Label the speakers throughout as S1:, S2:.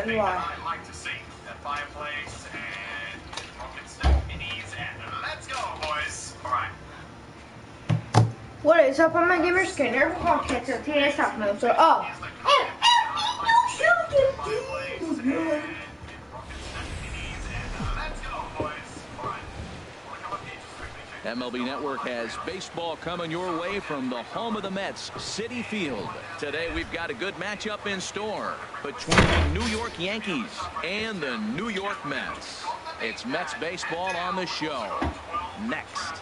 S1: And why?
S2: I'd like to see that fireplace and rocket stack minis and let's go, boys. All right.
S1: What is up, I'm my gamer Skinner. Welcome to today's top move. So,
S3: MLB Network has baseball coming your way from the home of the Mets, Citi Field. Today we've got a good matchup in store between the New York Yankees and the New York Mets. It's Mets baseball on the show. Next.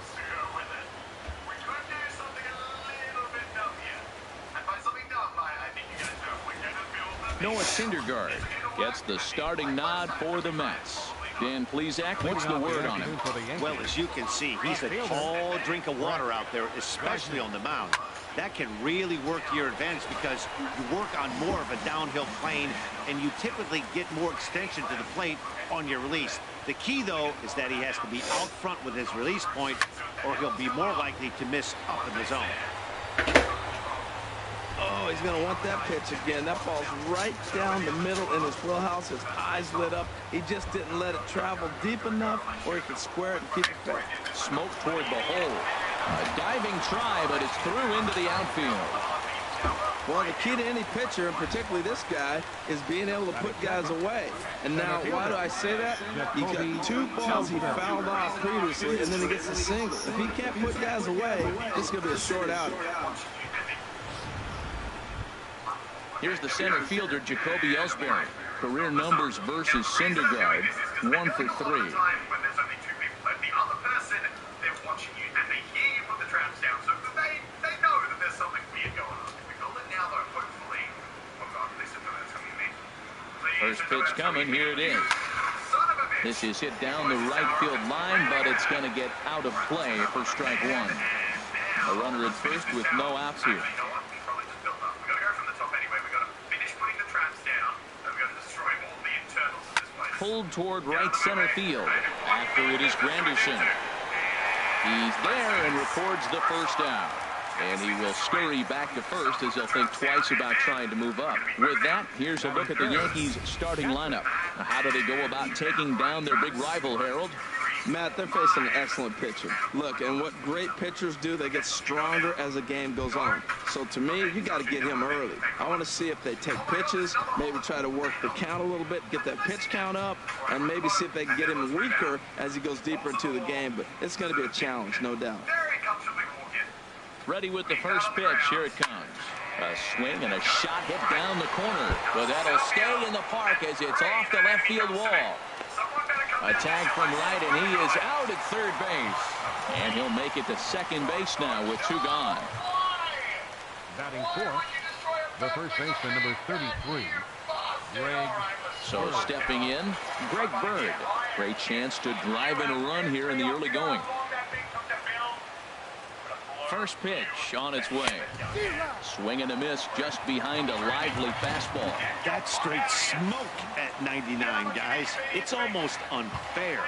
S3: Noah Syndergaard gets the starting nod for the Mets. Dan Plesac, what's the word on him?
S4: Well, as you can see, he's a tall drink of water out there, especially on the mound. That can really work to your advantage because you work on more of a downhill plane and you typically get more extension to the plate on your release. The key, though, is that he has to be out front with his release point or he'll be more likely to miss up in the zone.
S5: Oh, he's going to want that pitch again. That ball's right down the middle in his wheelhouse. His eyes lit up. He just didn't let it travel deep enough or he could square it and keep it fair.
S3: Smoke toward the hole. A diving try, but it's through into the outfield.
S5: Well, the key to any pitcher, and particularly this guy, is being able to put guys away. And now, why do I say that? He got two balls he fouled off previously, and then he gets a single. If he can't put guys away, this is going to be a short outing.
S3: Here's the center fielder, Jacoby Ellsbury. Career numbers versus Syndergaard, 1 for 3. First pitch coming, here it is. This is hit down the right field line, but it's going to get out of play for strike one. A runner at first with no outs here. Pulled toward right center field. After it is Granderson. He's there and records the first out. And he will scurry back to first as he'll think twice about trying to move up. With that, here's a look at the Yankees starting lineup. Now, how do they go about taking down their big rival, Harold?
S5: Matt, they're facing an excellent pitcher. Look, and what great pitchers do, they get stronger as the game goes on. So to me, you got to get him early. I want to see if they take pitches, maybe try to work the count a little bit, get that pitch count up, and maybe see if they can get him weaker as he goes deeper into the game. But it's going to be a challenge, no doubt.
S3: Ready with the first pitch. Here it comes. A swing and a shot hit down the corner. But that'll stay in the park as it's off the left field wall. A tag from right, and he is out at third base. And he'll make it to second base now with two gone.
S6: Batting fourth, the first baseman, number 33, Greg.
S3: So stepping in, Greg Bird. Great chance to drive in a run here in the early going. First pitch on its way. Swing and a miss just behind a lively fastball.
S4: That's straight smoke at 99, guys. It's almost unfair.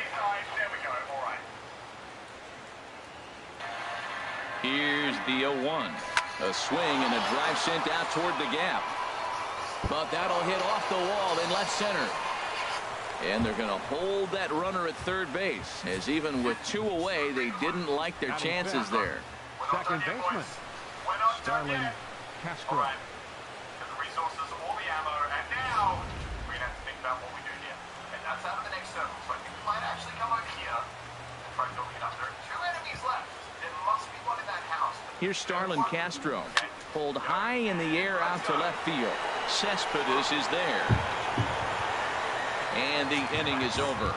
S3: Here's the 0-1. A swing and a drive sent out toward the gap. But that'll hit off the wall in left center. And they're going to hold that runner at third base, as even with two away, they didn't like their chances there.
S6: Second baseman, Starlin Castro.
S2: Right. The resources, all the ammo, and now we're going to have to think about what we do here. And that's out of the next circle. So I think we might actually come over here and try building it up. There are two enemies left. There must be one in that house.
S3: Here's Starlin Castro. Pulled high in the air out to left field. Cespedes is there. And the inning is over.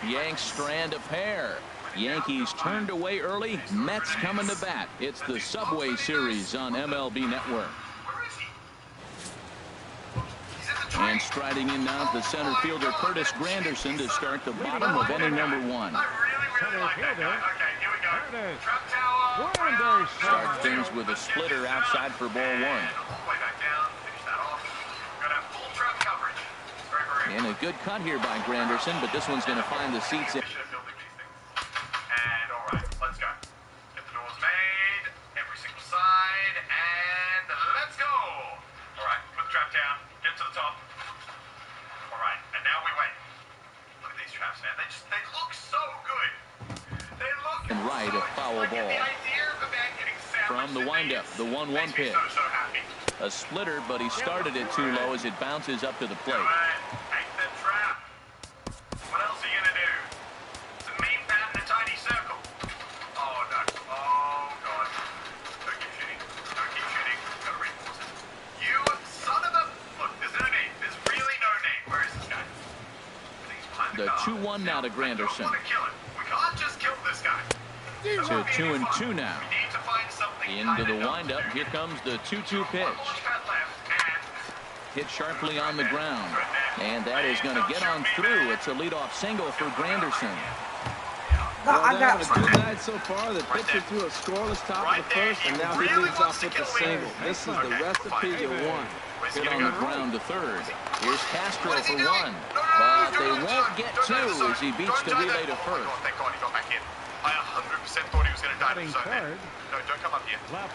S3: Yanks strand a pair. Yankees turned away early. Mets coming to bat. It's the Subway Series on MLB Network. And striding in now the center fielder Curtis Granderson to start the bottom of inning number one.
S6: Center fielder, Curtis
S3: Start
S6: Granderson.
S3: things with a splitter outside for ball one. And a good cut here by Granderson, but this one's going to find the seats in.
S2: get to the top. All right, and now we wait. Look at these traps, man. They look so good. They look
S3: And right,
S2: so
S3: a foul
S2: like,
S3: ball.
S2: the idea of a man getting
S3: From the windup, the 1-1 pitch.
S2: so happy.
S3: A splitter, but he started it too low as it bounces up to the plate.
S2: Take the trap. What else are you gonna do? It's a mean bat in a tiny circle. Oh no. Oh god. Don't keep shooting. Don't keep shooting. Gotta reinforce it. You son of a. Look, there's no name. There's really no name. Where is this guy?
S3: The 2-1 now to Granderson.
S2: We kill him. We can't just kill this guy.
S3: To 2-2 now.
S2: We need to find something.
S3: Into the windup. Here comes the 2-2 pitch. Hit sharply on the ground. And that is going to get on through. It's a leadoff single for Granderson.
S5: Well, they're having a good night so far. The pitcher threw a scoreless top of the first, and now he leads off with the single. This is the recipe you want.
S3: Hit on the ground to third. Here's Castro for one. But they won't get two as he beats the relay to first.
S2: Thank God he got back in. I 100% thought he was going to die. No, don't come up here. Don't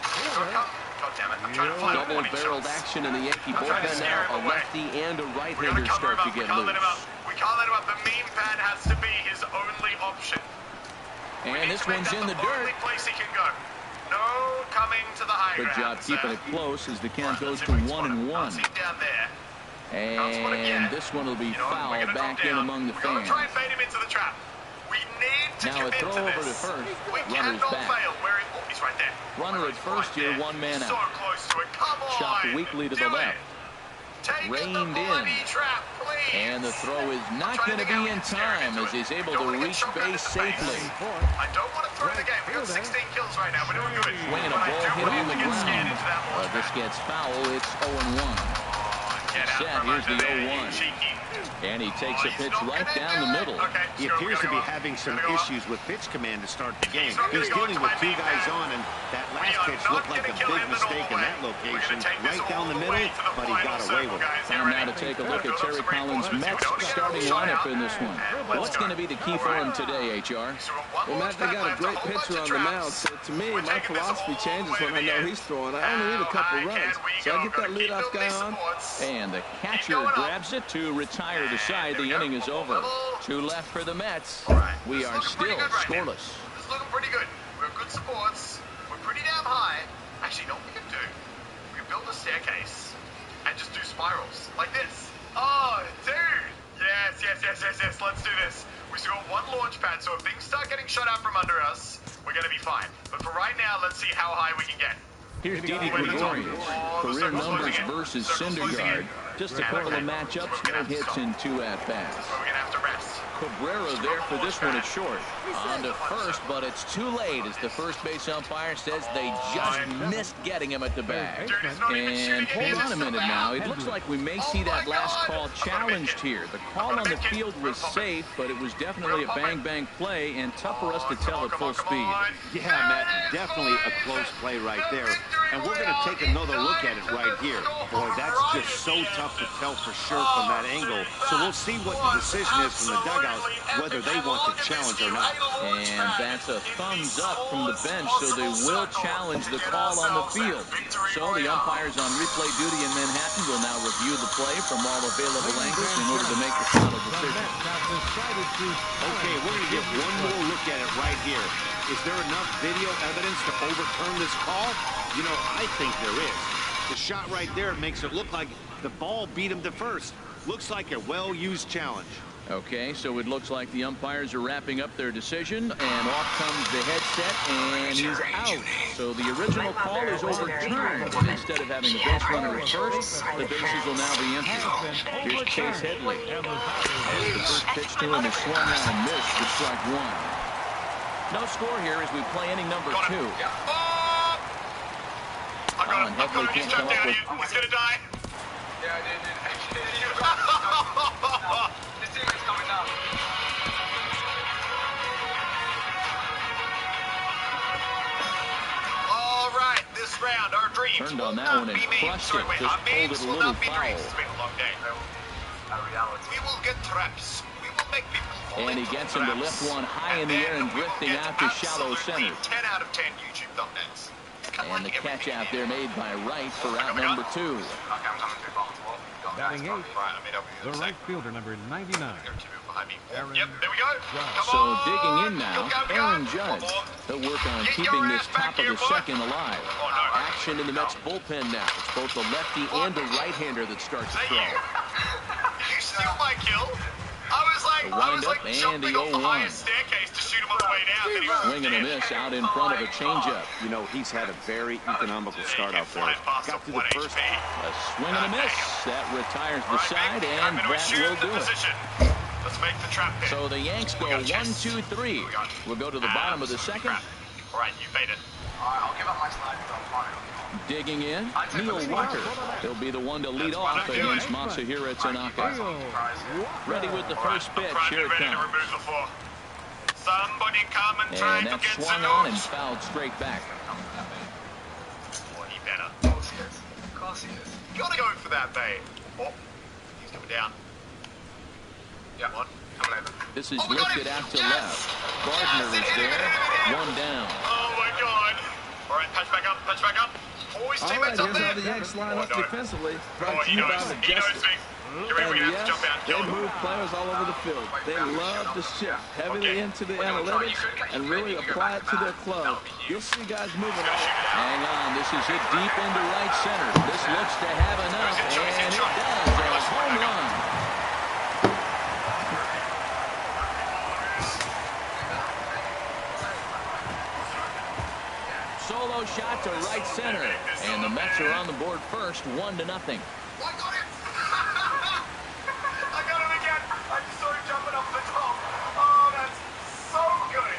S2: come. God damn it. I'm trying to find a warning shot.
S3: Double-barreled action in the Yankee bullpen now. A lefty and a right-hander start to get loose.
S2: We can't let him up. The mean pad has to be his only option.
S3: And this one's in the dirt.
S2: Only place he can go. No coming to the high
S3: Good job keeping it close as the count goes to 1-1.
S2: Down there.
S3: And this one will be fouled back in among the fans.
S2: Try and bait him into the trap. We need to
S3: now a
S2: commit
S3: throw
S2: to
S3: over
S2: this.
S3: to first.
S2: We
S3: Runner's
S2: cannot
S3: back.
S2: fail. He's right there.
S3: Runner at first here, one man
S2: So
S3: out.
S2: close to it. Come on.
S3: Chopped weakly to the left.
S2: Take
S3: Reined
S2: the
S3: in.
S2: trap, please.
S3: And the throw is not going to be in time as he's able to reach base safely.
S2: I don't want to throw the game. We got 16 kills right now. We're doing good.
S3: Swinging a ball hit on the ground. This gets foul. It's 0-1. Set. Here's the 0-1. And he takes a pitch right down the middle.
S4: He appears to be having some issues with pitch command to start the game. He's dealing with two guys on, and that last pitch looked like a big mistake in that location. Right down the middle, but he got away with it.
S3: Time now to take a look at Terry Collins' Mets starting lineup in this one. What's going to be the key for him today, HR?
S5: Well, Matt, they got a great pitcher on the mound, so to me, my philosophy changes when I know he's throwing. I only need a couple runs, so I get that leadoff guy on.
S3: And the catcher grabs it to retire the side. The inning is over. Two left for the Mets. We are still scoreless.
S2: This is looking pretty good. We have good supports. We're pretty damn high. Actually, you know what we can do? We can build a staircase and just do spirals like this. Oh, dude. Yes. Let's do this. We still got one launch pad, so if things start getting shut out from under us, we're going to be fine. But for right now, let's see how high we can get.
S3: Here's Didi Gregorius. Career numbers versus Syndergaard. Just a couple of matchups, no hits in 2 at-bats.
S2: We're going to have to rest.
S3: Cabrera there for this one at short. On to first, but it's too late as the first base umpire says they just missed getting him at the bag. And hold on a minute now. It looks like we may see that last call challenged here. The call on the field was safe, but it was definitely a bang-bang play and tough for us to tell at full speed.
S4: Yeah, Matt, definitely a close play right there. And we're going to take another look at it right here. Boy, that's just so tough to tell for sure from that angle. So we'll see what the decision is from the dugout, whether they want to challenge or not.
S3: And that's a thumbs up from the bench, so they will challenge the call on the field. So the umpires on replay duty in Manhattan will now review the play from all available angles in order to make the final decision.
S4: Okay, we're going to get one more look at it right here. Is there enough video evidence to overturn this call? You know, I think there is. The shot right there makes it look like the ball beat him to first. Looks like a well-used challenge.
S3: Okay, so it looks like the umpires are wrapping up their decision, and off comes the headset, and he's out. So the original call is overturned, but instead of having a base runner at first, the bases will now be empty. Here's Chase Headley. The first pitch to him is swung out and missed for strike one. No score here as we play inning number 2.
S2: I got him. He's trapped down. He's going to die.
S7: Yeah, dude. This team is coming down.
S2: All right, this round, our dreams
S3: turned on that one and crushed it. Just pulled it a little foul.
S2: It's been a long day. We will get traps. We will make people fall
S3: And he gets him to lift one high in the air and drifting out to shallow center.
S2: 10 out of 10 YouTube thumbnails.
S3: And the catch out there made by Wright for out number 2.
S6: Batting eighth,
S2: Right, I mean, I'll be
S6: the right fielder, number 99.
S2: behind me.
S6: Aaron
S2: Yep, there we go. Come
S3: So
S2: on.
S3: digging in now,
S2: Go, go, go.
S3: Aaron
S2: One
S3: Judge.
S2: more.
S3: He'll work on
S2: Get
S3: keeping
S2: your
S3: this
S2: ass back
S3: top of
S2: here,
S3: the
S2: boy.
S3: second alive.
S2: Oh, no.
S3: Action in the Mets bullpen now. It's both a lefty and a right-hander that starts to
S2: Is that
S3: throw.
S2: you steal my kill? I was
S3: The windup and
S2: jumping
S3: the
S2: off the
S3: 0-1.
S2: highest staircase to shoot him on the way down. Then he was
S3: Swing and a miss out in front of a changeup.
S4: You know, he's had a very economical start out there. Got through the first.
S3: A swing and a miss. That retires the side, and that will do it.
S2: Let's make the trap hit.
S3: So the Yanks go 1, 2, 3. We'll go to the bottom of the second.
S2: All right, you made it.
S7: All right, I'll give up my slide.
S3: Digging in, Neil Walker. He'll be the one to lead off against Masahiro Tanaka. Ready with the first pitch. Here it comes.
S2: Somebody come and try
S3: And
S2: to
S3: that's
S2: get
S3: swung on and fouled straight back.
S2: Boy, he better.
S7: Of course he is. Of course he is.
S2: You gotta go for that, babe. Oh, he's coming down.
S7: Yeah,
S2: Come on.
S7: come later.
S3: This is
S2: Oh, we got
S3: lifted
S2: him.
S3: out to
S2: Yes.
S3: left. Gardner is there. One down.
S2: Oh my God. All right, patch back up, patch back up. Always
S5: All right,
S2: teammates up
S5: here's how
S2: there.
S5: the Yanks line up
S2: no.
S5: defensively.
S2: Oh,
S5: Brought to
S2: he
S5: you
S2: knows.
S5: by
S2: He knows
S5: Majestic.
S2: me. You're right,
S5: And
S2: we're gonna have
S5: yes,
S2: to jump out and
S5: they
S2: kill him.
S5: move players all over the field. They love to shift heavily into the analytics and really apply it to their club. You'll see guys moving all.
S3: Hang on. This is hit deep into right center. This looks to have enough, and it does. A home run. Solo shot to right center, and the Mets are on the board first, 1-0.
S2: I got him. I got him again. I just saw him jumping up the top. Oh, that's so good.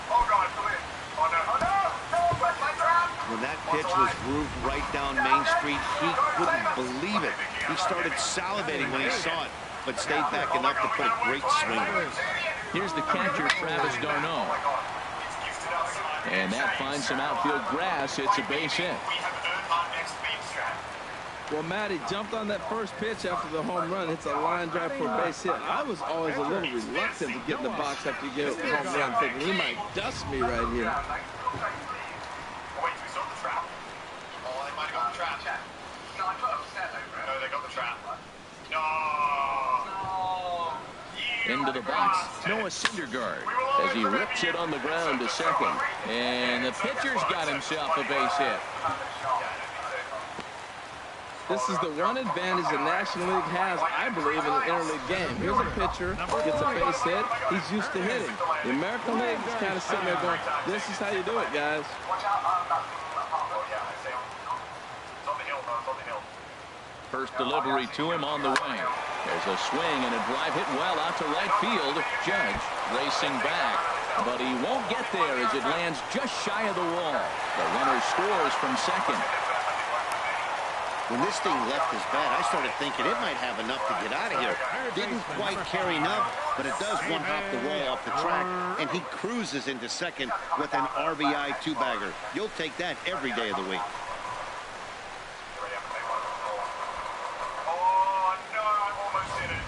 S2: Oh, God, come in. Oh, no. Oh, no. No, where's my trap?
S4: When that pitch was grooved right down Main Street, he couldn't believe it. He started salivating when he saw it, but stayed back enough to put a great swing on it.
S3: Here's the catcher, Travis d'Arnaud. And that finds some outfield grass. It's a base hit.
S2: We have earned our next beat strat.
S5: Well, Matty jumped on that first pitch after the home run. It's a line drive for a base hit. I was always a little reluctant to get in the box after you get a home run, thinking he might dust me right here.
S2: Oh, wait, we saw the trap. Oh, they might have got the trap.
S7: No, I put upstairs over it.
S2: No, they got the trap. No.
S3: Into the box, Noah Syndergaard as he rips it on the ground to second. And the pitcher's got himself a base hit.
S5: This is the one advantage the National League has, I believe, in the interleague game. Here's a pitcher, gets a base hit, he's used to hitting. The American League is kind of sitting there going, this is how you do it, guys.
S2: Watch out. Oh, yeah, I see him. It's on the hill, bro. It's on the hill.
S3: First delivery to him on the way. There's a swing and a drive hit well out to right field. Judge racing back, but he won't get there as it lands just shy of the wall. The runner scores from second.
S4: When this thing left his bat, I started thinking it might have enough to get out of here. Didn't quite carry enough, but it does one-hop the wall off the track, and he cruises into second with an RBI two-bagger. You'll take that every day of the week.
S2: Oh, no, I almost hit it.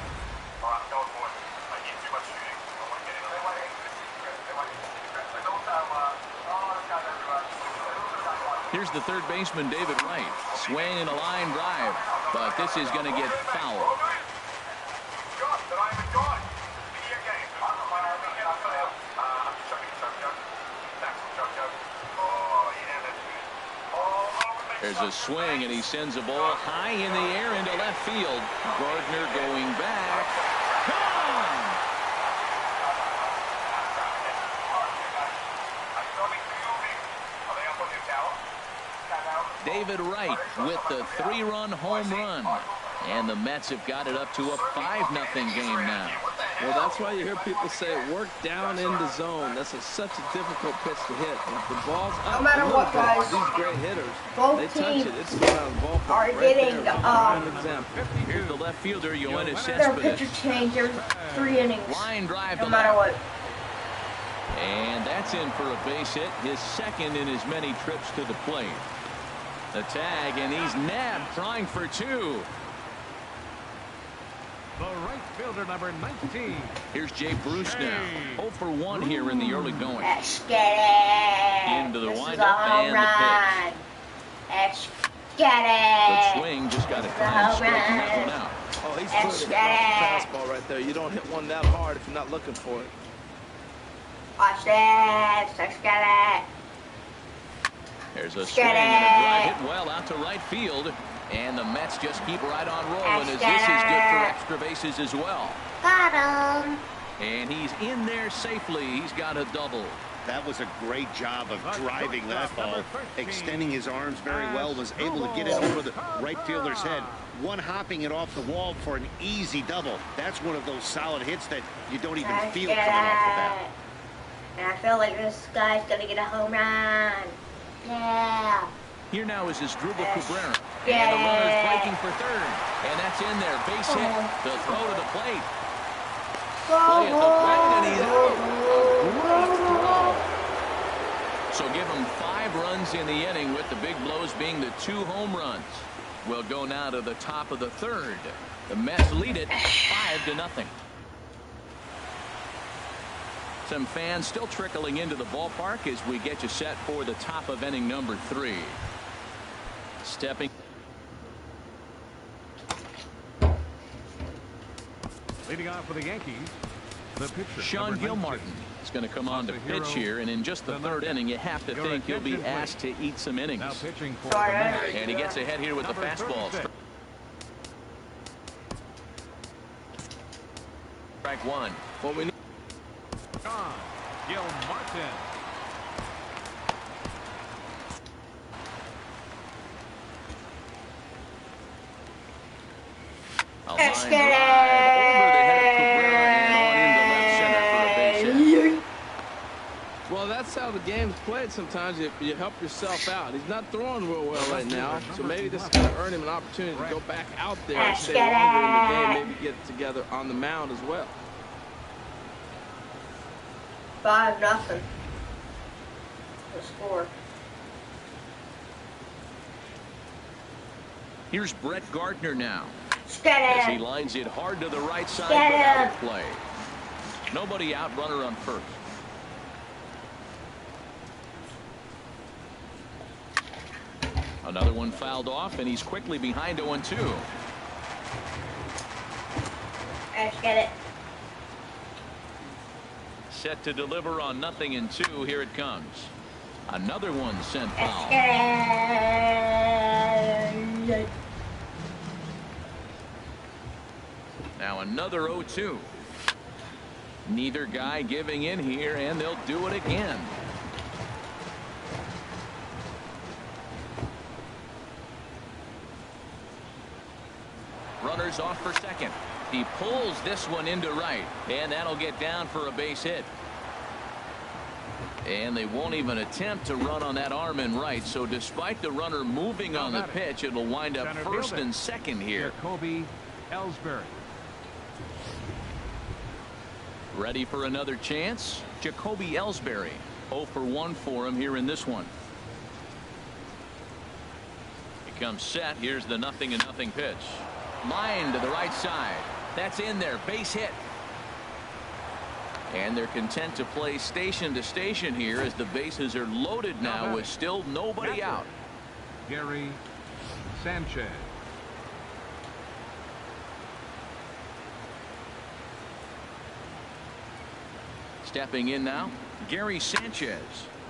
S2: All right, go for it. I need too much shooting. I want to get in.
S3: Here's the third baseman, David Wright. Swing and a line drive, but this is going to get fouled.
S2: God, that I haven't got. Video game. I'm chucking the chuck. That's the chuck. Oh, yeah, that's good. Oh,
S3: There's a swing, and he sends a ball high in the air into left field. Gardner going back. Gone! David Wright with the 3-run home run. And the Mets have got it up to a 5-0 game now.
S5: Well, that's why you hear people say work down in the zone. That's such a difficult pitch to hit. If the ball's up,
S1: No matter what, guys,
S5: these great hitters,
S1: both
S5: they touch
S1: teams
S5: it, it's going out of the ballpark.
S1: are
S5: Right
S1: getting,
S5: there is a prime example.
S3: Here's the left fielder, Yoenis
S1: their
S3: Cespedes.
S1: pitcher change every 3 innings,
S3: Line drive
S1: no
S3: to
S1: matter
S3: left.
S1: what.
S3: And that's in for a base hit, his second in as many trips to the plate. The tag, and he's nabbed, trying for 2.
S6: The right fielder, number 19.
S3: Here's Jay Bruce now. 0 for 1 here in the early going.
S1: Let's get it.
S3: Into the
S1: This is
S3: windup
S1: a home
S3: and the
S1: run. Let's Get
S3: Good
S1: it.
S3: swing, just got to try and straighten that one out.
S5: Oh, he's putting it off the fastball right there. You don't hit one that hard if you're not looking for it.
S1: Watch this. Let's get it.
S3: There's a swing and a drive hit well out to right field. And the Mets just keep right on rolling as this is good for extra bases as well.
S1: Got him.
S3: And he's in there safely. He's got a double.
S4: That was a great job of driving that ball, extending his arms very well, was able to get it over the right fielder's head, one hopping it off the wall for an easy double. That's one of those solid hits that you don't even feel coming off the bat.
S1: And I feel like this guy's gonna get a home run. Yeah.
S3: Here now is Asdrubal Cabrera.
S1: Yeah.
S3: And the runner's breaking for third. And that's in there. Base hit. The throw to the plate. Play at the plate, and he's out. Great throw. So give him 5 runs in the inning, with the big blows being the 2 home runs. We'll go now to the top of the third. The Mets lead it 5-0. Some fans still trickling into the ballpark as we get you set for the top of inning number 3. Stepping.
S6: Leading off for the Yankees, the pitcher,
S3: Sean Gilmartin is going to come on to pitch here, and in just the 3rd inning, you have to think he'll be asked to eat some innings.
S6: Now pitching for the Mets.
S3: And he gets ahead here with the fastball. Strike 1.
S5: What we need.
S6: Gilmartin.
S3: A line drive over the head of Cabrera and on into left center for a base hit.
S5: Well, that's how the game's played sometimes. You help yourself out. He's not throwing real well right now, so maybe this is going to earn him an opportunity to go back out there and stay longer in the game, maybe get it together on the mound as well.
S1: 5-0. The score.
S3: Here's Brett Gardner now.
S1: Get
S3: As he
S1: him.
S3: lines it hard to the right side,
S1: Get
S3: but out
S1: him.
S3: of play. Nobody out, runner on first. Another one fouled off, and he's quickly behind 0-2.
S1: Let's get it.
S3: Set to deliver on 0-2. Here it comes. Another one sent
S1: Let's
S3: foul.
S1: get it.
S3: Now another 0-2. Neither guy giving in here, and they'll do it again. Runners off for second. He pulls this one into right, and that'll get down for a base hit. And they won't even attempt to run on that arm in right, so despite the runner moving on the pitch, it'll wind up first and second here.
S6: Jacoby Ellsbury.
S3: Ready for another chance? Jacoby Ellsbury. 0 for 1 for him here in this one. He comes set. Here's the 0-0 pitch. Line to the right side. That's in there. Base hit. And they're content to play station to station here as the bases are loaded now with still nobody out.
S6: Gary Sanchez.
S3: Stepping in now, Gary Sanchez.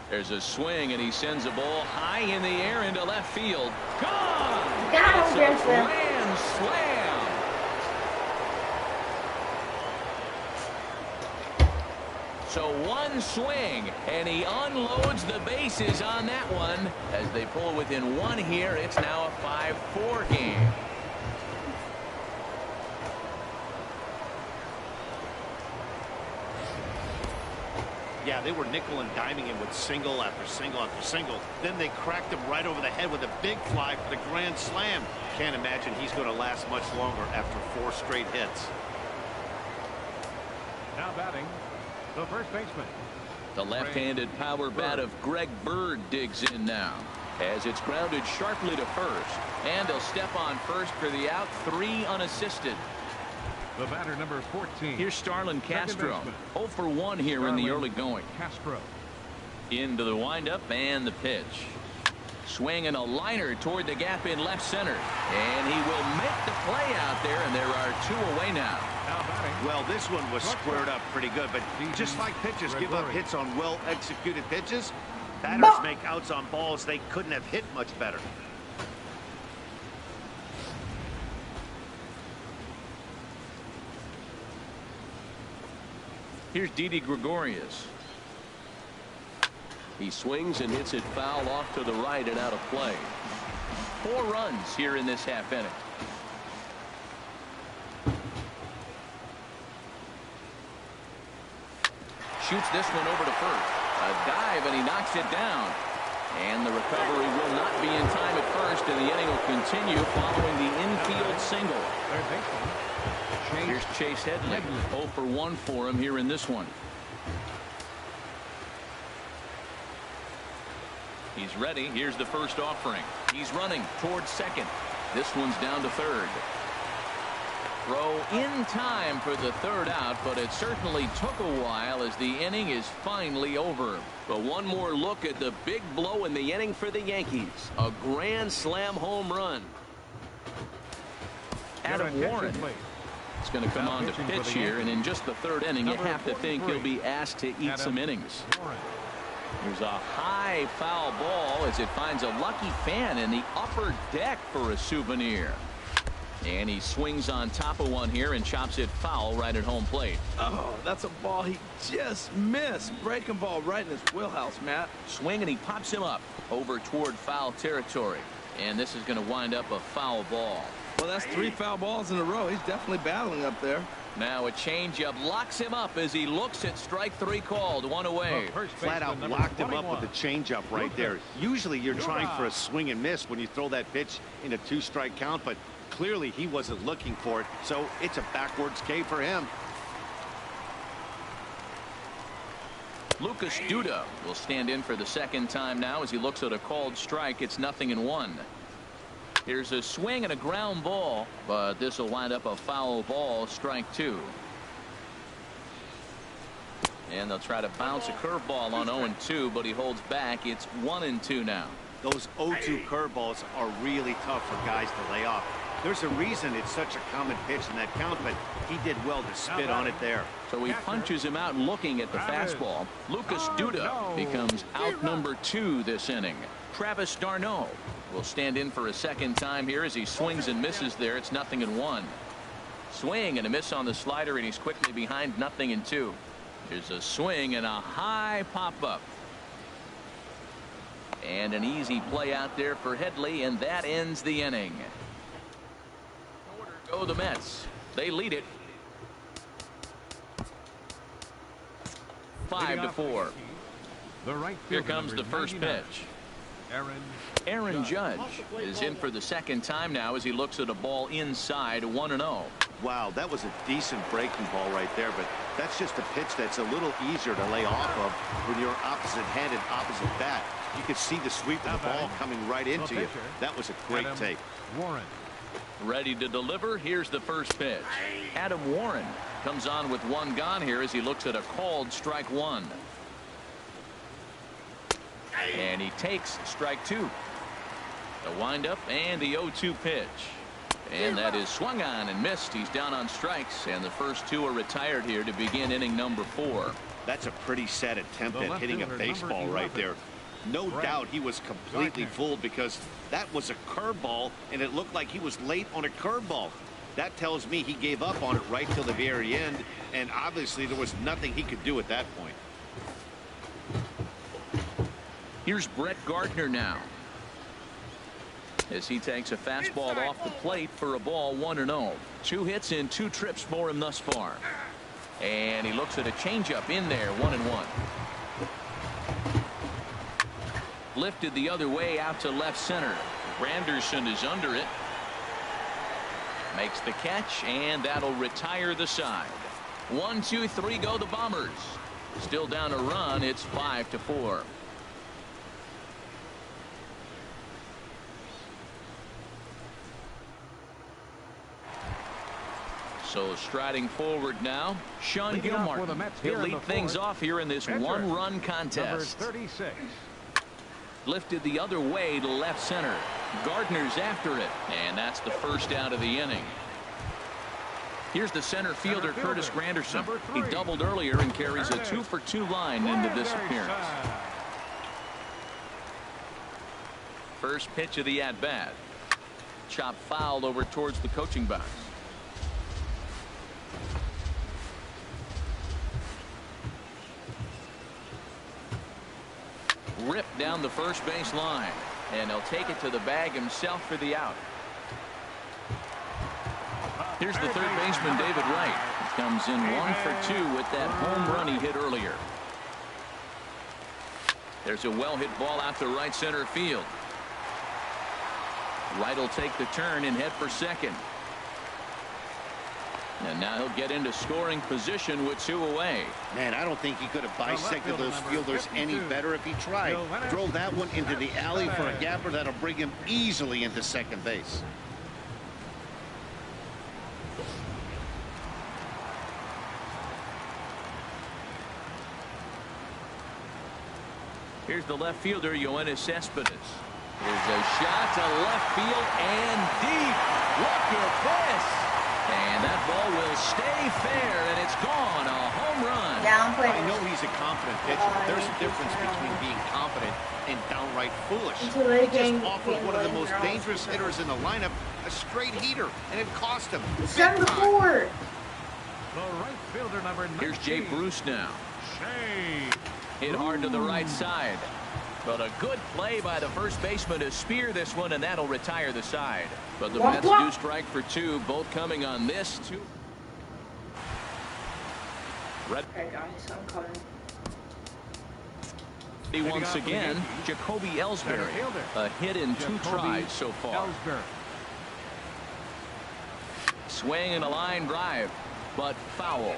S3: There's a swing, and he sends a ball high in the air into left field. Gone!
S1: Got him,
S3: It's a
S1: Griffin.
S3: grand slam. So one swing, and he unloads the bases on that one. As they pull within 1 here, it's now a 5-4 game.
S4: Yeah, they were nickel and diming him with single after single after single. Then they cracked him right over the head with a big fly for the grand slam. Can't imagine he's going to last much longer after 4 straight hits.
S6: Now batting, the first baseman.
S3: The left-handed power bat of Greg Bird digs in now, as it's grounded sharply to first, and he'll step on first for the out. 3 unassisted.
S6: The batter, number 14.
S3: Here's Starlin Castro.
S6: baseman.
S3: 0 for 1 here in the early going.
S6: Castro.
S3: Into the windup and the pitch. Swing and a liner toward the gap in left center. And he will make the play out there, and there are 2 away now.
S4: Well, this one was squared up pretty good, but just like pitchers give up hits on well-executed pitches, batters make outs on balls they couldn't have hit much better.
S3: Here's Didi Gregorius.
S8: He swings and hits it foul off to the right and out of play.
S3: 4 runs here in this half inning. Shoots this one over to first. A dive, and he knocks it down. And the recovery will not be in time at first, and the inning will continue following the infield single. Here's Chase Headley. 0 for 1 for him here in this one. He's ready. Here's the first offering. He's running towards second. This one's down to third. Throw in time for the third out, but it certainly took a while as the inning is finally over.
S8: But one more look at the big blow in the inning for the Yankees. A grand slam home run.
S3: Adam Warren is going to come on to pitch here, and in just the third inning, you have to think he'll be asked to eat some innings. There's a high foul ball as it finds a lucky fan in the upper deck for a souvenir. And he swings on top of one here and chops it foul right at home plate.
S5: Oh, that's a ball he just missed. Breaking ball right in his wheelhouse, Matt.
S3: Swing, and he pops him up over toward foul territory. And this is going to wind up a foul ball.
S5: Well, that's 3 foul balls in a row. He's definitely battling up there.
S3: Now a changeup locks him up as he looks at strike 3 called. 1 away.
S4: Flat out locked him up with the changeup right there. Usually you're trying for a swing and miss when you throw that pitch in a 2-strike count, but clearly he wasn't looking for it, so it's a backwards K for him.
S3: Lucas Duda will stand in for the second time now as he looks at a called strike. It's 0-1. Here's a swing and a ground ball, but this will wind up a foul ball, strike 2. And they'll try to bounce a curveball on 0-2, but he holds back. It's 1-2 now.
S4: Those 0-2 curveballs are really tough for guys to lay off. There's a reason it's such a common pitch in that count, but he did well to spit on it there.
S3: So he punches him out looking at the fastball. Lucas Duda becomes out number 2 this inning. Travis d'Arnaud will stand in for a second time here as he swings and misses there. It's 0-1. Swing and a miss on the slider, and he's quickly behind 0-2. There's a swing and a high pop-up. And an easy play out there for Headley, and that ends the inning. Go the Mets. They lead it 5-4. Here comes the first pitch. Aaron Judge is in for the second time now as he looks at a ball inside 1-0.
S4: Wow, that was a decent breaking ball right there, but that's just a pitch that's a little easier to lay off of when you're opposite-handed, opposite bat. You can see the sweep of the ball coming right into you. That was a great take.
S6: Warren.
S3: Ready to deliver. Here's the first pitch. Adam Warren comes on with 1 gone here as he looks at a called strike 1. And he takes strike 2. The windup and the 0-2 pitch. And that is swung on and missed. He's down on strikes, and the first 2 are retired here to begin inning number 4.
S4: That's a pretty sad attempt at hitting a baseball right there. No doubt he was completely fooled because that was a curveball, and it looked like he was late on a curveball. That tells me he gave up on it right till the very end, and obviously there was nothing he could do at that point.
S3: Here's Brett Gardner now as he takes a fastball off the plate for a ball. 1-0. 2 hits in 2 trips for him thus far, and he looks at a changeup in there. 1-1. Lifted the other way out to left center. Granderson is under it. Makes the catch, and that'll retire the side. 1, 2, 3 go the Bombers. Still down a run. It's 5-4. So striding forward now, Sean Gilmartin. He'll lead things off here in this 1-run contest.
S6: Number 36.
S3: Lifted the other way to left center. Gardner's after it, and that's the first out of the inning. Here's the center fielder, Curtis Granderson. He doubled earlier and carries a 2-for-2 line into this appearance. First pitch of the at-bat. Chop fouled over towards the coaching box. Ripped down the first base line, and he'll take it to the bag himself for the out. Here's the third baseman, David Wright. He comes in 1 for 2 with that home run he hit earlier. There's a well-hit ball out to right center field. Wright will take the turn and head for second. And now he'll get into scoring position with 2 away.
S4: Man, I don't think he could have bisected those fielders any better if he tried. Drove that one into the alley for a gapper that'll bring him easily into second base.
S3: Here's the left fielder, Yoenis Cespedes. Here's a shot to left field and deep. Look at this. And that ball will stay fair, and it's gone. A home run.
S4: I know he's a confident pitcher, but there's a difference between being confident and downright foolish. He just offered one of the most dangerous hitters in the lineup a straight heater, and it cost him.
S1: Send the forward.
S6: The right fielder, number 19.
S3: Here's Jay Bruce now. Hit hard to the right side. But a good play by the first baseman to spear this one, and that'll retire the side. But the Mets do strike for 2, both coming on this.
S1: Okay, guys, I'm coming.
S3: Once again, Jacoby Ellsbury. A hit in 2 tries so far. Swing and a line drive, but foul.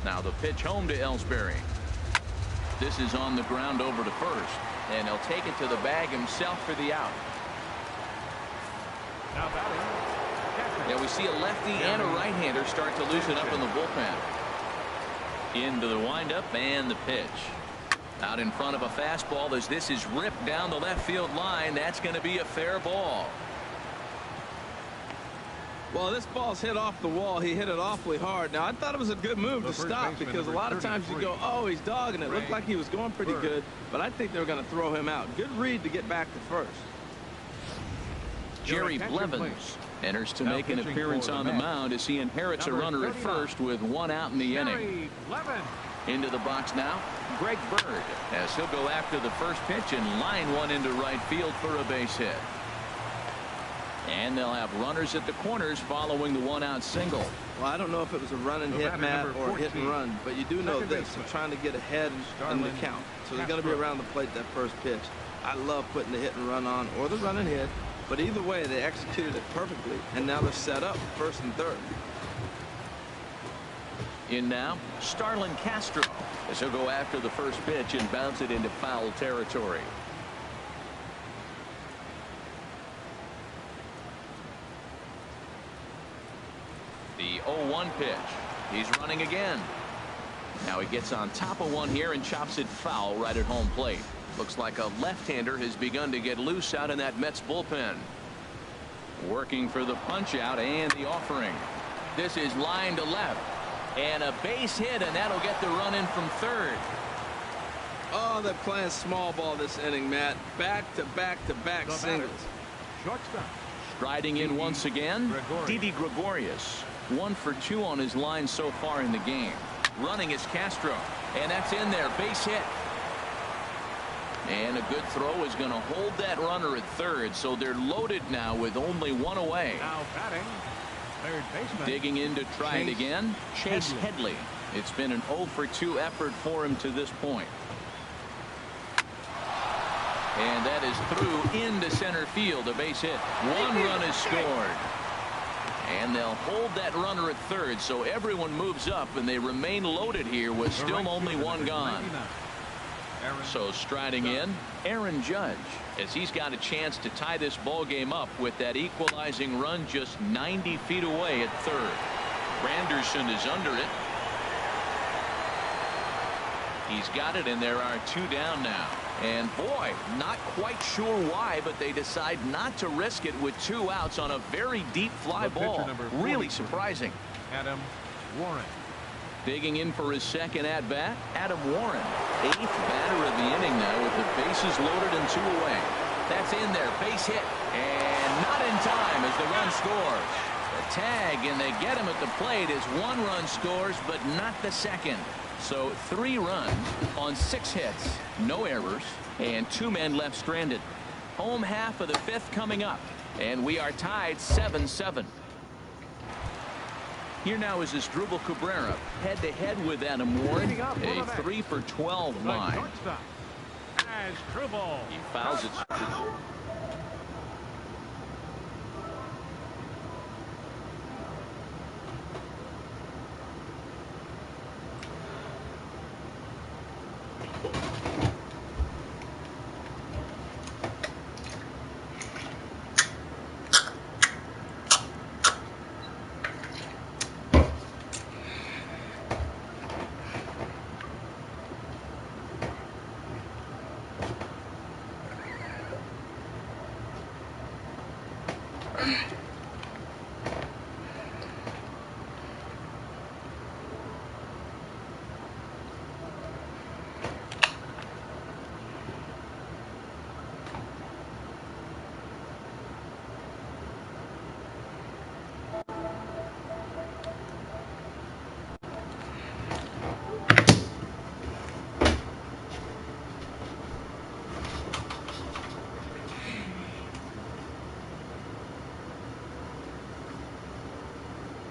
S3: Now the pitch home to Ellsbury. This is on the ground over to first, and he'll take it to the bag himself for the out. Yeah, we see a lefty and a right-hander start to loosen up in the bullpen. Into the windup and the pitch. Out in front of a fastball as this is ripped down the left field line. That's going to be a fair ball.
S5: Well, this ball's hit off the wall. He hit it awfully hard. Now, I thought it was a good move to stop because a lot of times you go, oh, he's dogging it. Looked like he was going pretty good, but I think they were going to throw him out. Good read to get back to first.
S3: Jerry Blevins enters to make an appearance on the mound as he inherits a runner at first with 1 out in the inning. Into the box now, Greg Bird, as he'll go after the first pitch and line one into right field for a base hit. And they'll have runners at the corners following the 1-out single.
S5: Well, I don't know if it was a run and hit, Matt, or a hit and run, but you do know this. They're trying to get ahead in the count. So they're going to be around the plate that first pitch. I love putting the hit and run on or the run and hit, but either way, they executed it perfectly, and now they're set up first and third.
S3: In now, Starlin Castro, as he'll go after the first pitch and bounce it into foul territory. The 0-1 pitch. He's running again. Now he gets on top of one here and chops it foul right at home plate. Looks like a left-hander has begun to get loose out in that Mets bullpen. Working for the punch out and the offering. This is line to left. And a base hit, and that'll get the run in from third.
S5: Oh, they're playing small ball this inning, Matt. Back-to-back-to-back singles.
S6: Shortstop.
S3: Striding in once again, Didi Gregorius. 1 for 2 on his line so far in the game. Running is Castro, and that's in there. Base hit. And a good throw is going to hold that runner at third, so they're loaded now with only 1 away.
S6: Now batting, third baseman.
S3: Digging in to try it again, Chase Headley. It's been an 0 for 2 effort for him to this point. And that is through into center field, a base hit. 1 run is scored. And they'll hold that runner at third, so everyone moves up, and they remain loaded here with still only 1 gone. So striding in, Aaron Judge, as he's got a chance to tie this ball game up with that equalizing run just 90 feet away at third. Granderson is under it. He's got it, and there are 2 down now. And boy, not quite sure why, but they decide not to risk it with 2 outs on a very deep fly ball. Really surprising.
S6: Adam Warren.
S3: Digging in for his second at-bat, Adam Warren. 8th batter of the inning now with the bases loaded and 2 away. That's in there, base hit, and not in time as the run scores. The tag, and they get him at the plate as 1 run scores, but not the second. So 3 runs on 6 hits, no errors, and 2 men left stranded. Home half of the 5th coming up, and we are tied 7-7. Here now is Asdrubal Cabrera, head-to-head with Adam Warren, a 3 for 12 line. He fouls it.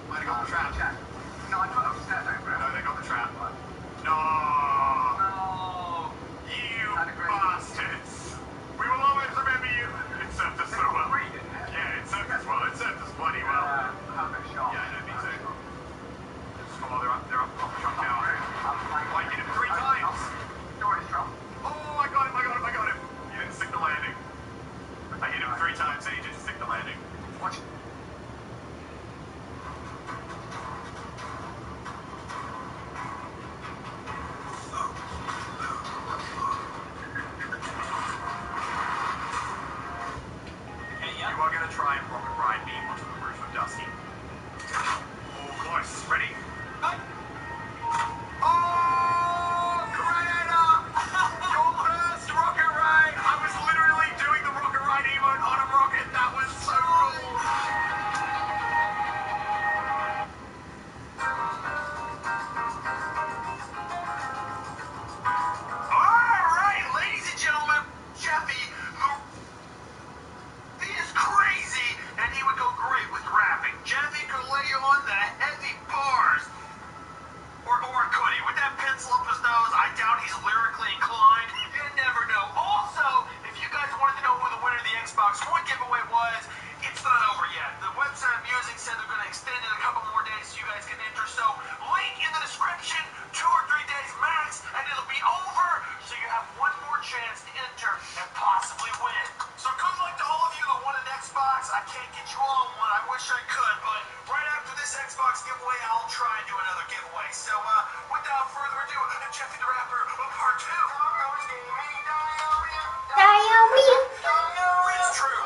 S2: Might have got the trap. No, I thought I was set over it. No, they got the trap. No!
S7: No!
S2: You bastards! We will always remember you. It served us so well. Yeah, it served us well. It served us bloody well. Yeah, I know, me too. Come on, they're up. Shot now. I hit him 3 times. Oh, I got him. You didn't stick the landing. I hit him 3 times and he didn't stick the landing. Watch. You are going to try and rocket ride me onto the roof of Dusty. Oh, close. Ready? Oh, creator! Your first rocket ride! I was literally doing the rocket ride emote on a rocket. That was so cool. All right, ladies and gentlemen, Jeffy, he is crazy, and he would go great with rapping. Jeffy could lay on the heavy bars. Or could he? With that pencil up his nose, I doubt he's lyrically inclined. You never know. Also, if you guys wanted to know who the winner of the Xbox One giveaway was, it's not over yet. The website Music said they're going to extend it a couple more days so you guys can enter. So, link in the description, 2 or 3 days max, and it'll be over. So you have one more chance to enter and possibly win. So good luck to all of you that won an Xbox. I can't get you all one. I wish I could, but right after this Xbox giveaway, I'll try and do another giveaway. So, without further ado, Jeffy the Rapper, part 2. It's true.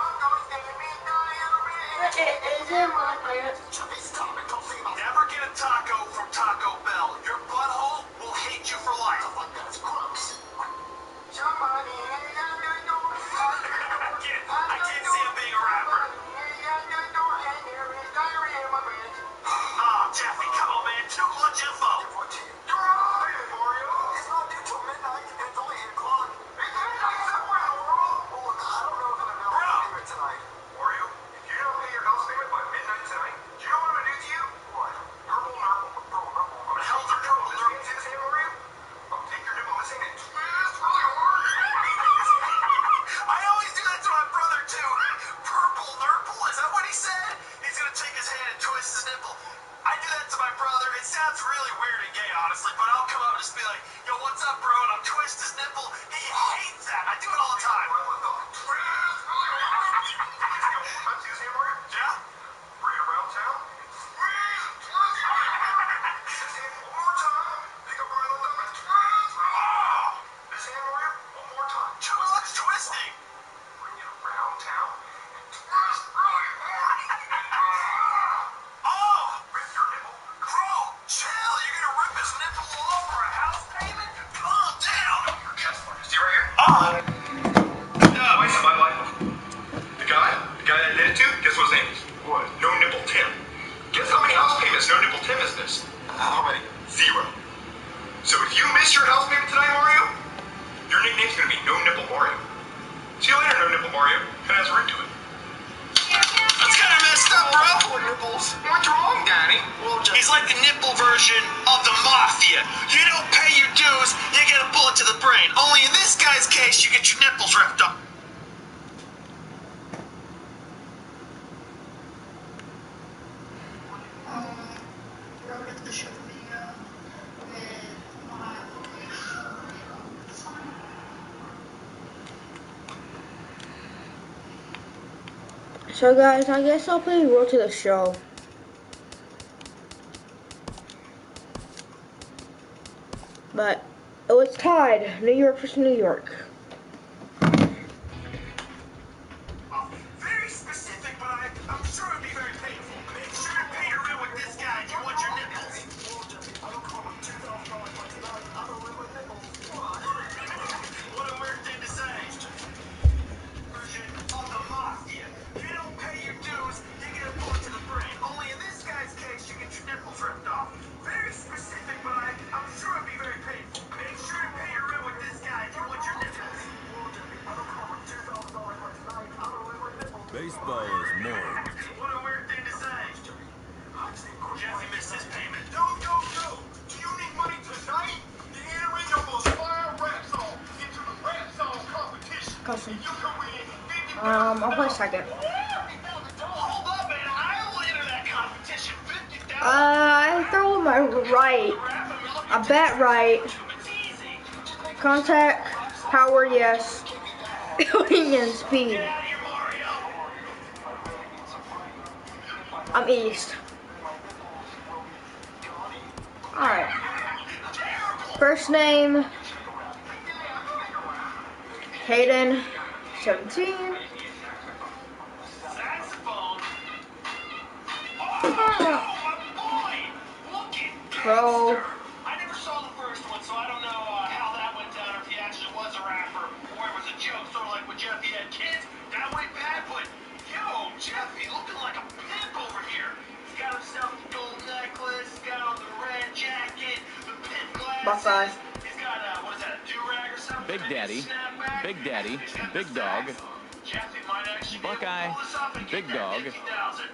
S2: Never get a taco from Taco Bell. Your butthole will hate you for life. That's gross. I can't see him being a rapper. Ah, Jeffy, come on, man. Too much info. It's not due till midnight, and it's only 8 o'clock. Bro! Tonight. Wario, if you don't pay your house payment by midnight tonight, do you know what I'm gonna do to you? What? Purple nurple. What the hell's a purple nurple? See this hand, Wario? I'll take your nipple missing and twist really hard. I always do that to my brother, too. Purple nurple, is that what he said? He's gonna take his hand and twist his nipple. I do that to my brother. It sounds really weird and gay, honestly, but I'll come up and just be like, yo, what's up, bro? And I'll twist his nipple. He hates that. I do it all the time. Yeah? Bring it around town. One more time. Pick up around the thumb and twist. a nipple version of the mafia. You don't pay your dues, you get a bullet to the brain. Only in this guy's case, you get your nipples ripped off.
S1: So guys, I guess I'll play Road to the Show. But it was tied, New York versus New York.
S2: Very specific, but I'm sure it'd be very painful. Make sure to pay your rent with this guy if you want your nipples. What a weird thing to say. Version of the mafia. If you don't pay your dues, you get a bullet to the brain. Only in this guy's case, you get your nipples ripped off. Very specific, but I'm sure it'd be very painful. Make sure to pay your rent with this guy if you want your nipples.
S6: Baseball is more.
S2: What a weird thing to say. Jeffy missed his payment. Go. Do you need money tonight? The entering of a fire rap song into the rap song competition.
S1: Custom.
S2: You can win $50,000.
S1: I'll play second.
S2: Hold up, man. I will enter that competition. $50,000.
S1: I throw my right. I bet right. Contact, power, yes. Building and speed.
S2: Get out of here, Mario.
S1: I'm east. Alright. First name, Hayden, 17.
S2: Saxophone.
S1: Pro.
S2: I never saw the first one, so I don't know how that went down, or if he actually was a rapper, or it was a joke, sort of like when Jeffy had kids. That went bad, but yo, Jeffy looking like a pimp over here. He's got himself the gold necklace, he's got on the red jacket, the pimp glasses.
S1: Buckeye.
S2: He's got what is that, a do-rag or something?
S3: Big Daddy,
S2: Snapback.
S3: Big Daddy,
S2: He's got
S3: Big
S2: the
S3: Dog,
S2: sax. Jeffy might actually be able to
S3: Buckeye,
S2: pull this off and
S3: Big
S2: get that
S3: Dog.
S2: 50,000.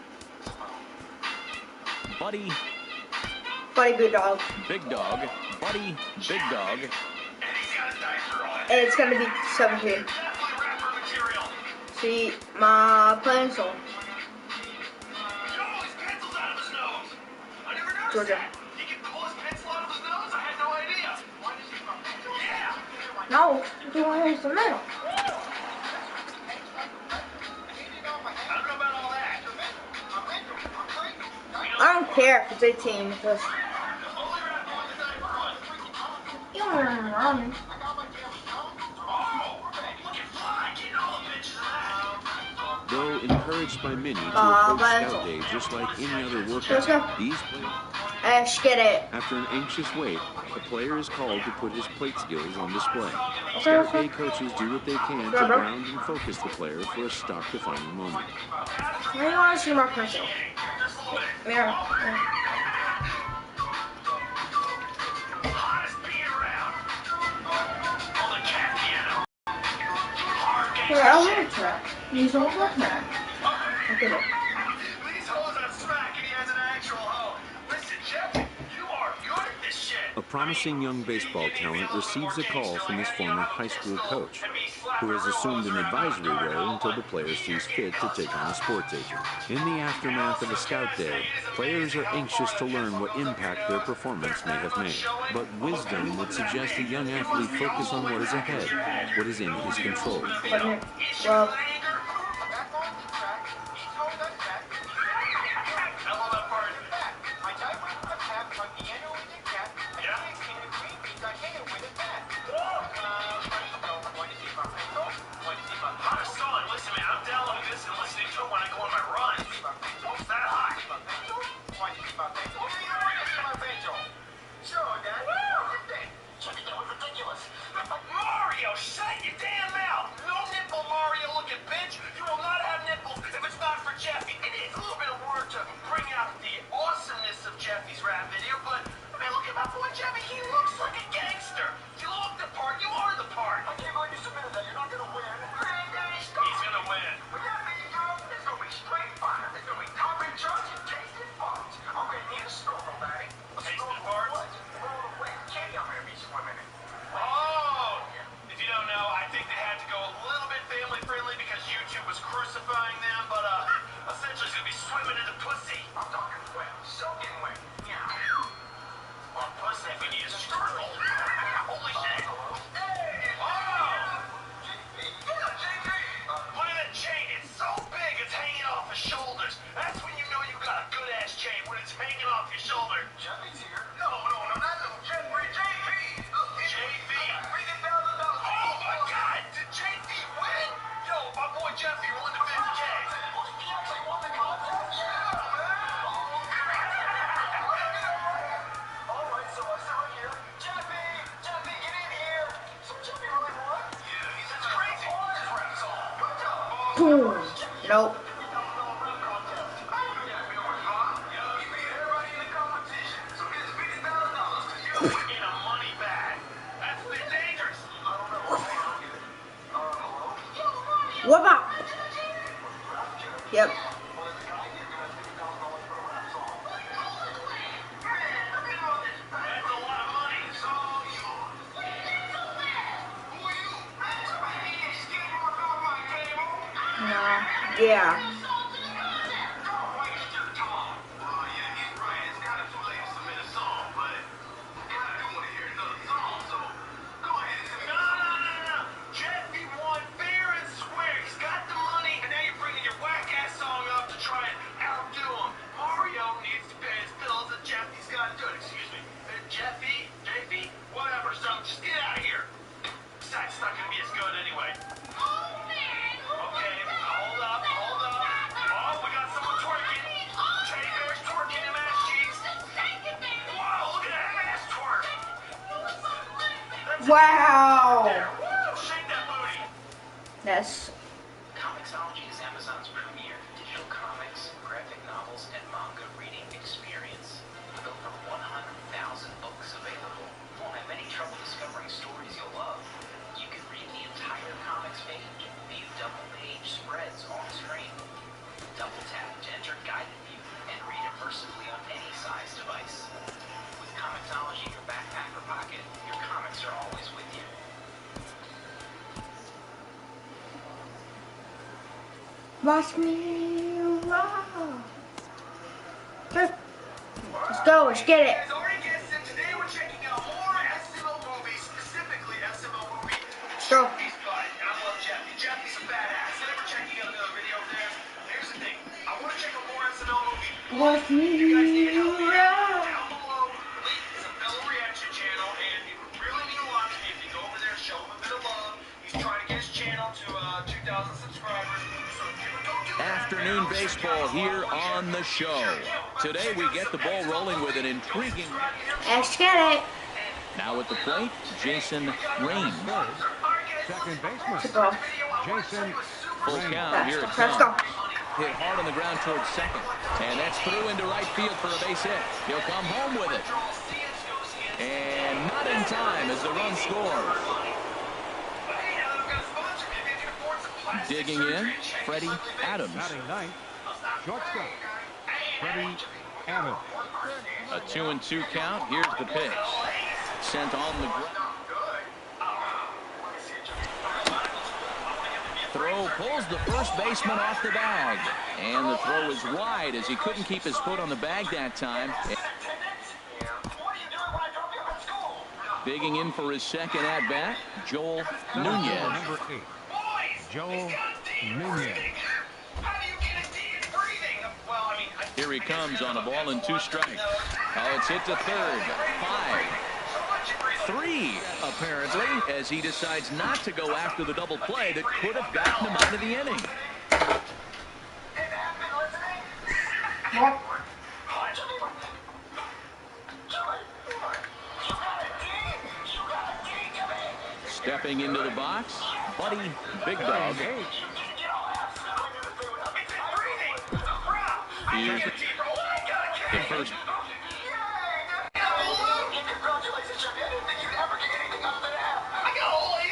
S3: Buddy,
S1: Buddy, good dog.
S3: Big Dog, Buddy, Big Dog,
S2: And he's got a diaper on.
S1: And it's gonna be 17.
S2: Definitely rapper material.
S1: See, my pencil.
S2: Yo, his pencil's out of his nose. I never noticed
S1: Georgia.
S2: that. He can pull his pencil out of his nose? I had no idea. Yeah.
S1: No, do I have some metal?
S2: I don't know about all that.
S1: I don't care if it's 18 because
S2: Only rapper with the diaper on.
S1: you don't run.
S2: Oh, looking fly. Getting all the bitches of that.
S9: Though encouraged by many to approach Scout Day just like any other
S1: Let's
S9: workout,
S1: go.
S9: these players,
S1: Ash, get it.
S9: after an anxious wait, the player is called to put his plate skills on display.
S1: Okay,
S9: Scout
S1: okay.
S9: Day coaches do what they can to
S1: Bro.
S9: ground and focus the player for a stock-defining moment.
S1: Where do you want to see my pencil? Mirror.
S2: Hottest being around. On the cat piano. Hard game.
S1: Here, I'll work track. Use all work track. Look at it.
S2: These hoes are smack and he has an actual hoe. Listen, Jeff, you are good at this shit.
S9: A promising young baseball talent receives a call from his former high school coach, who has assumed an advisory role until the player sees fit to take on a sports agent. In the aftermath of a Scout Day, players are anxious to learn what impact their performance may have made. But wisdom would suggest a young athlete focus on what is ahead, what is in his control.
S1: But here, well,
S2: Listen, man, I'm downloading this and listening to it when I go on my run. It's that hot. Mario, shut your damn mouth! No nipple, Mario looking bitch! You will not have nipples if it's not for Jeffy. It needs a little bit of work to bring out the awesomeness of Jeffy's rap video, but I mean, look at my boy Jeffy. He looks like a gangster. You look the part. You are the part. I can't believe you submitted that. You're not gonna win. He's gonna win. With that being there's gonna be straight fire. There's gonna be coverage, judge, and taste and fun. Okay, need a stroke, buddy.
S1: Boom. Nope. What about? Yep. Yeah. Wow. That's
S2: Comixology is Amazon's premier digital comics, graphic novels, and manga reading experience. With over 100,000 books available, you won't have any trouble discovering stories you'll love. You can read the entire comics page, view double-page spreads on screen, double tap to enter guided view, and read immersively on any size device. With Comixology in your backpack or pocket, your comics are always with you.
S1: watch me rock. Let's go. Let's get it. Go. Watch me rock.
S3: Afternoon baseball here on the show. Today we get the ball rolling with an intriguing.
S1: Let's get it.
S3: Now at the plate, Jason Rain.
S6: Second baseman.
S1: Let's go.
S6: Jason.
S3: Full count. Here it
S1: Let's
S3: comes.
S1: go.
S3: Hit hard on the ground towards second. And that's through into right field for a base hit. He'll come home with it. And not in time as the run scores. Digging in, Freddie Adams.
S6: Batting ninth. Shortstop. Freddie Adams.
S3: A 2-2 count. Here's the pitch. Sent on the ground. Throw pulls the first baseman off the bag. And the throw is wide as he couldn't keep his foot on the bag that time. Digging in for his second at-bat, Joel Nunez.
S6: Number 8. Joel Nunez.
S3: Here he comes on a ball and 2 strikes. Oh, it's hit to third. 5. 3, apparently, as he decides not to go after the double play that could have gotten him out of the inning. Stepping into the box, Buddy Big Dog. Here's the first